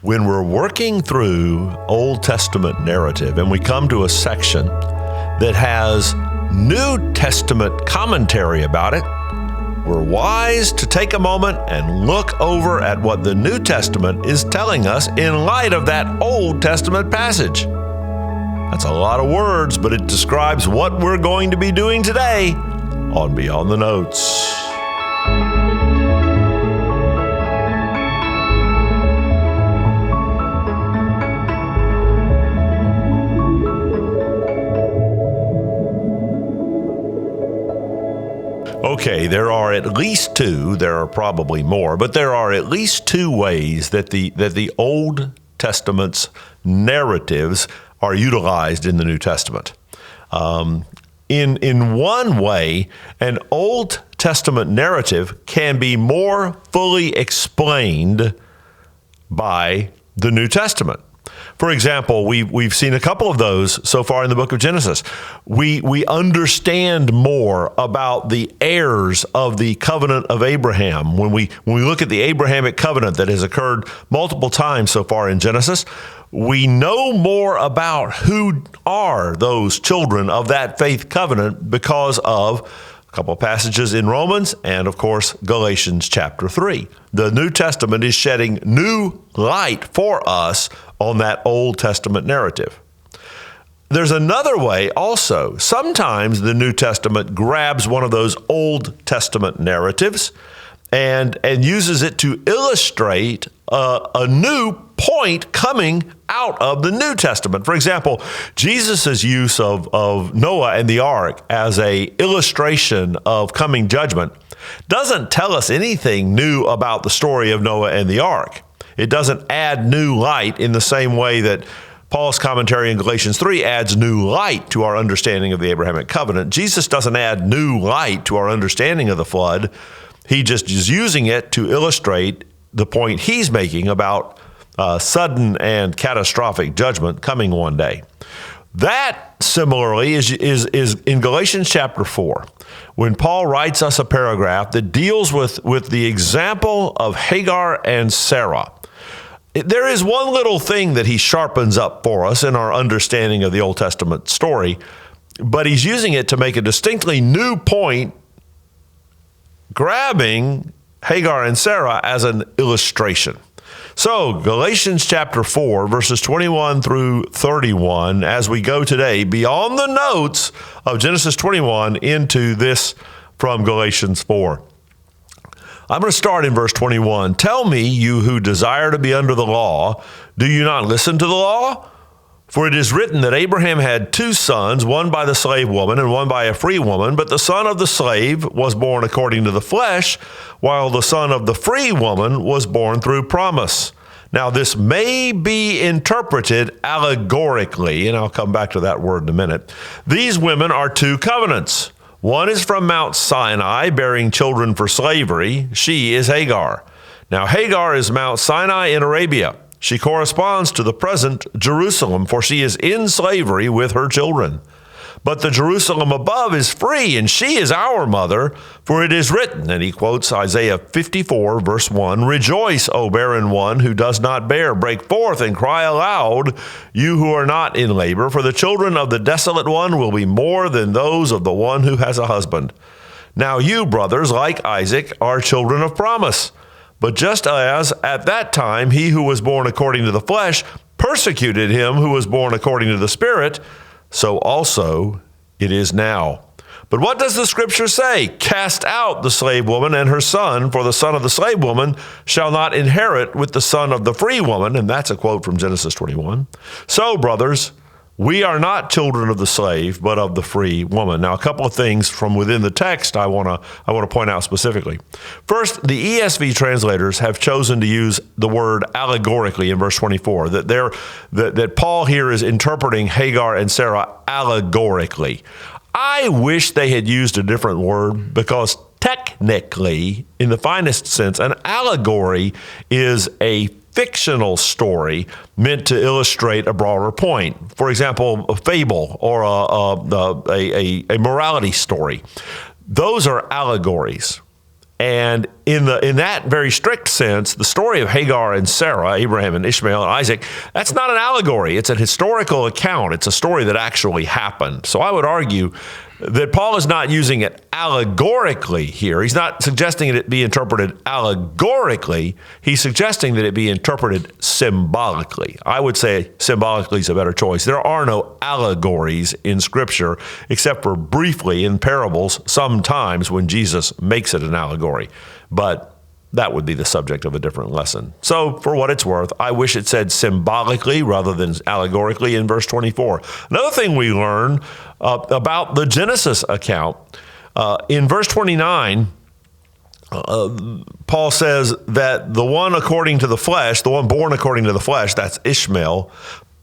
When we're working through Old Testament narrative and we come to a section that has New Testament commentary about it, we're wise to take a moment and look over at what the New Testament is telling us in light of that Old Testament passage. That's a lot of words, but it describes what we're going to be doing today on Beyond the Notes. Okay, there are at least two, there are probably more, but there are at least two ways that the Old Testament's narratives are utilized in the New Testament. In one way, an Old Testament narrative can be more fully explained by the New Testament. For example, we've seen a couple of those so far in the book of Genesis. We understand more about the heirs of the covenant of Abraham. When we look at the Abrahamic covenant that has occurred multiple times so far in Genesis, we know more about who are those children of that faith covenant because of a couple of passages in Romans and, of course, Galatians chapter 3. The New Testament is shedding new light for us on that Old Testament narrative. There's another way also. Sometimes the New Testament grabs one of those Old Testament narratives and uses it to illustrate a new point coming out of the New Testament. For example, Jesus' use of Noah and the ark as a illustration of coming judgment doesn't tell us anything new about the story of Noah and the ark. It doesn't add new light in the same way that Paul's commentary in Galatians 3 adds new light to our understanding of the Abrahamic covenant. Jesus doesn't add new light to our understanding of the flood. He just is using it to illustrate the point he's making about sudden and catastrophic judgment coming one day. That similarly is in Galatians chapter 4, when Paul writes us a paragraph that deals with the example of Hagar and Sarah. There is one little thing that he sharpens up for us in our understanding of the Old Testament story, but he's using it to make a distinctly new point, grabbing Hagar and Sarah as an illustration. So, Galatians chapter 4, verses 21 through 31, as we go today, beyond the notes of Genesis 21 into this from Galatians 4. I'm going to start in verse 21. Tell me, you who desire to be under the law, do you not listen to the law? For it is written that Abraham had two sons, one by the slave woman and one by a free woman. But the son of the slave was born according to the flesh, while the son of the free woman was born through promise. Now this may be interpreted allegorically, and I'll come back to that word in a minute. These women are two covenants. One is from Mount Sinai, bearing children for slavery. She is Hagar. Now Hagar is Mount Sinai in Arabia. She corresponds to the present Jerusalem, for she is in slavery with her children. But the Jerusalem above is free, and she is our mother, for it is written, and he quotes Isaiah 54, verse 1, Rejoice, O barren one who does not bear. Break forth and cry aloud, you who are not in labor, for the children of the desolate one will be more than those of the one who has a husband. Now you, brothers, like Isaac, are children of promise. But just as at that time he who was born according to the flesh persecuted him who was born according to the Spirit, so also it is now. But what does the scripture say? Cast out the slave woman and her son, for the son of the slave woman shall not inherit with the son of the free woman. And that's a quote from Genesis 21. So, brothers, we are not children of the slave, but of the free woman. Now, a couple of things from within the text I want to point out specifically. First, the ESV translators have chosen to use the word allegorically in verse 24, that Paul here is interpreting Hagar and Sarah allegorically. I wish they had used a different word, because technically, in the finest sense, an allegory is a fictional story meant to illustrate a broader point. For example, a fable or a morality story. Those are allegories. And in that very strict sense, the story of Hagar and Sarah, Abraham and Ishmael and Isaac, that's not an allegory. It's a historical account. It's a story that actually happened. So I would argue that Paul is not using it allegorically here. He's not suggesting that it be interpreted allegorically. He's suggesting that it be interpreted symbolically. I would say symbolically is a better choice. There are no allegories in Scripture except for briefly in parables sometimes when Jesus makes it an allegory. But that would be the subject of a different lesson. So for what it's worth, I wish it said symbolically rather than allegorically in verse 24. Another thing we learn about the Genesis account, in verse 29, Paul says that the one according to the flesh, the one born according to the flesh, that's Ishmael,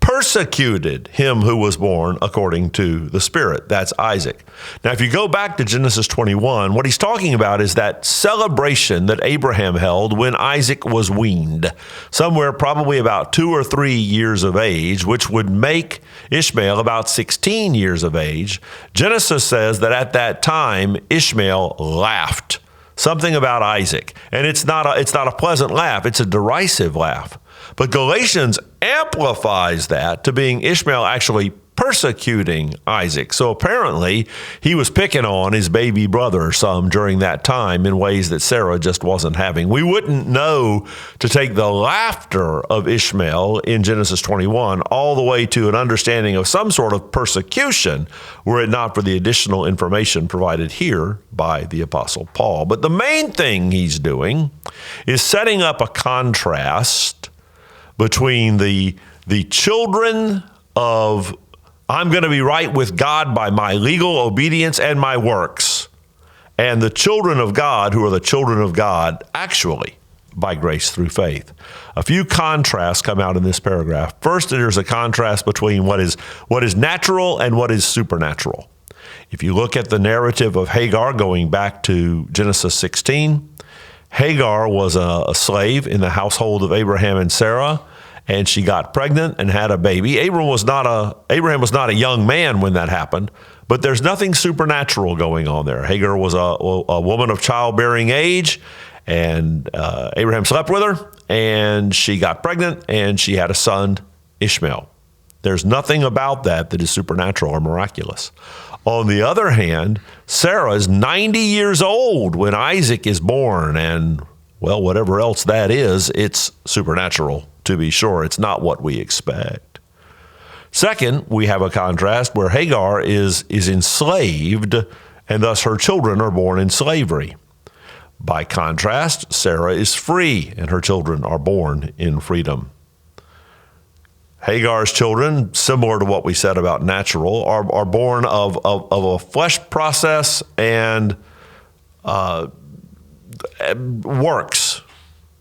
persecuted him who was born according to the Spirit. That's Isaac. Now, if you go back to Genesis 21, what he's talking about is that celebration that Abraham held when Isaac was weaned, somewhere probably about 2 or 3 years of age, which would make Ishmael about 16 years of age. Genesis says that at that time, Ishmael laughed. Something about Isaac. And it's not a pleasant laugh. It's a derisive laugh. But Galatians amplifies that to being Ishmael actually persecuting Isaac. So apparently he was picking on his baby brother some during that time in ways that Sarah just wasn't having. We wouldn't know to take the laughter of Ishmael in Genesis 21 all the way to an understanding of some sort of persecution were it not for the additional information provided here by the Apostle Paul. But the main thing he's doing is setting up a contrast between the children of I'm going to be right with God by my legal obedience and my works, and the children of God who are the children of God actually by grace through faith. A few contrasts come out in this paragraph. First, there's a contrast between what is natural and what is supernatural. If you look at the narrative of Hagar going back to Genesis 16, Hagar was a slave in the household of Abraham and Sarah, and she got pregnant and had a baby. Abraham was not a young man when that happened, but there's nothing supernatural going on there. Hagar was a woman of childbearing age, and Abraham slept with her, and she got pregnant, and she had a son, Ishmael. There's nothing about that is supernatural or miraculous. On the other hand, Sarah is 90 years old when Isaac is born, and, well, whatever else that is, it's supernatural, to be sure. It's not what we expect. Second, we have a contrast where Hagar is enslaved, and thus her children are born in slavery. By contrast, Sarah is free, and her children are born in freedom. Hagar's children, similar to what we said about natural, are born of a flesh process and works,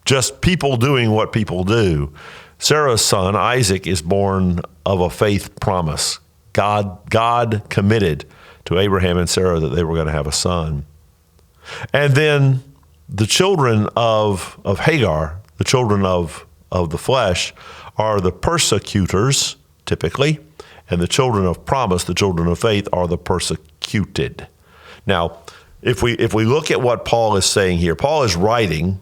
just people doing what people do. Sarah's son, Isaac, is born of a faith promise. God committed to Abraham and Sarah that they were going to have a son. And then the children of Hagar, the children of the flesh, are the persecutors, typically, and the children of promise, the children of faith, are the persecuted. Now, if we look at what Paul is saying here, Paul is writing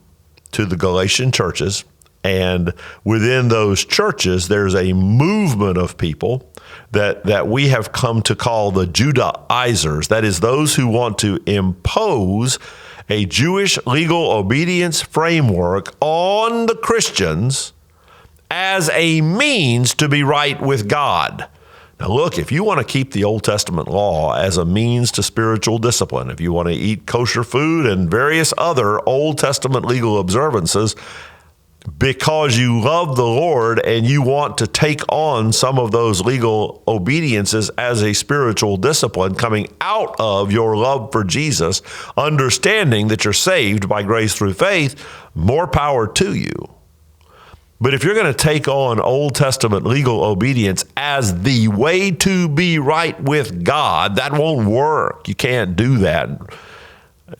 to the Galatian churches, and within those churches, there's a movement of people that we have come to call the judaizers. That is, those who want to impose a Jewish legal obedience framework on the Christians as a means to be right with God. Now look, if you want to keep the Old Testament law as a means to spiritual discipline, if you want to eat kosher food and various other Old Testament legal observances, because you love the Lord and you want to take on some of those legal obediences as a spiritual discipline coming out of your love for Jesus, understanding that you're saved by grace through faith, more power to you. But if you're going to take on Old Testament legal obedience as the way to be right with God, that won't work. You can't do that.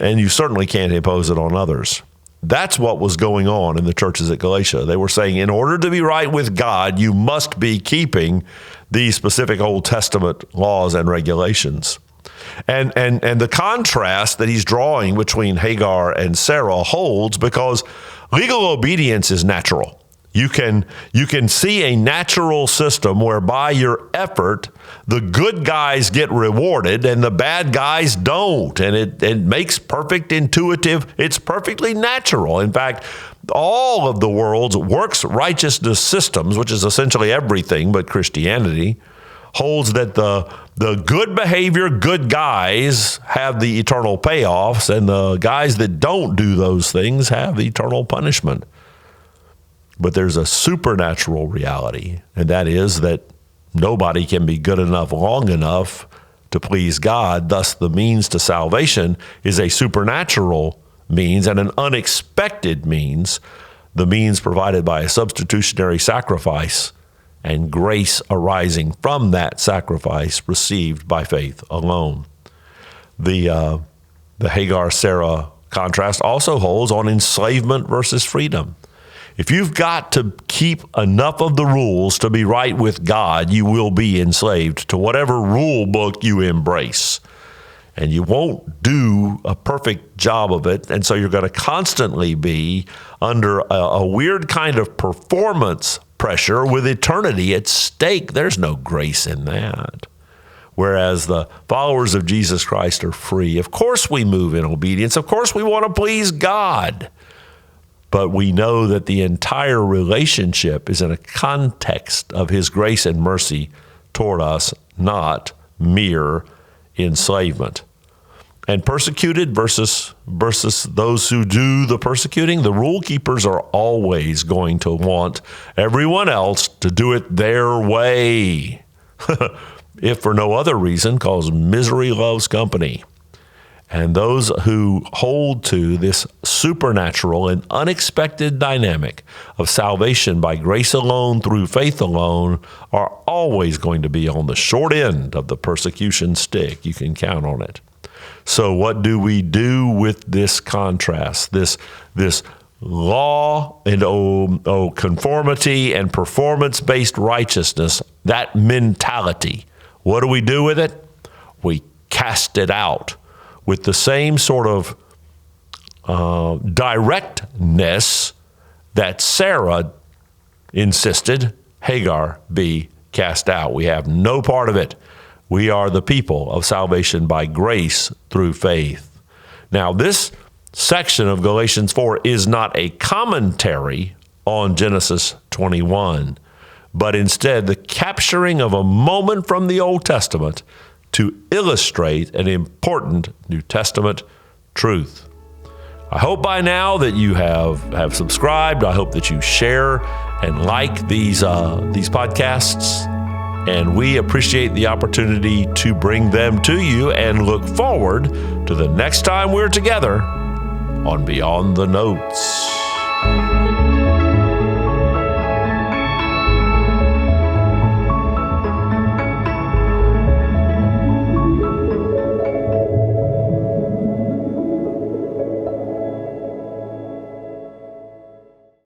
And you certainly can't impose it on others. That's what was going on in the churches at Galatia. They were saying, in order to be right with God, you must be keeping these specific Old Testament laws and regulations. And the contrast that he's drawing between Hagar and Sarah holds because legal obedience is natural. You can see a natural system where by your effort, the good guys get rewarded and the bad guys don't. And it makes perfect intuitive. It's perfectly natural. In fact, all of the world's works righteousness systems, which is essentially everything but Christianity, holds that the good behavior, good guys have the eternal payoffs, and the guys that don't do those things have eternal punishment. But there's a supernatural reality, and that is that nobody can be good enough long enough to please God. Thus, the means to salvation is a supernatural means and an unexpected means, the means provided by a substitutionary sacrifice and grace arising from that sacrifice received by faith alone. The Hagar-Sarah contrast also holds on enslavement versus freedom. If you've got to keep enough of the rules to be right with God, you will be enslaved to whatever rule book you embrace. And you won't do a perfect job of it. And so you're going to constantly be under a weird kind of performance pressure with eternity at stake. There's no grace in that. Whereas the followers of Jesus Christ are free. Of course we move in obedience. Of course we want to please God. But we know that the entire relationship is in a context of his grace and mercy toward us, not mere enslavement. And persecuted versus those who do the persecuting, the rule keepers are always going to want everyone else to do it their way, if for no other reason, because misery loves company. And those who hold to this supernatural and unexpected dynamic of salvation by grace alone, through faith alone, are always going to be on the short end of the persecution stick. You can count on it. So what do we do with this contrast, this law and conformity and performance-based righteousness, that mentality? What do we do with it? We cast it out with the same sort of directness that Sarah insisted Hagar be cast out. We have no part of it. We are the people of salvation by grace through faith. Now, this section of Galatians 4 is not a commentary on Genesis 21, but instead the capturing of a moment from the Old Testament to illustrate an important New Testament truth. I hope by now that you have subscribed. I hope that you share and like these podcasts. And we appreciate the opportunity to bring them to you and look forward to the next time we're together on Beyond the Notes.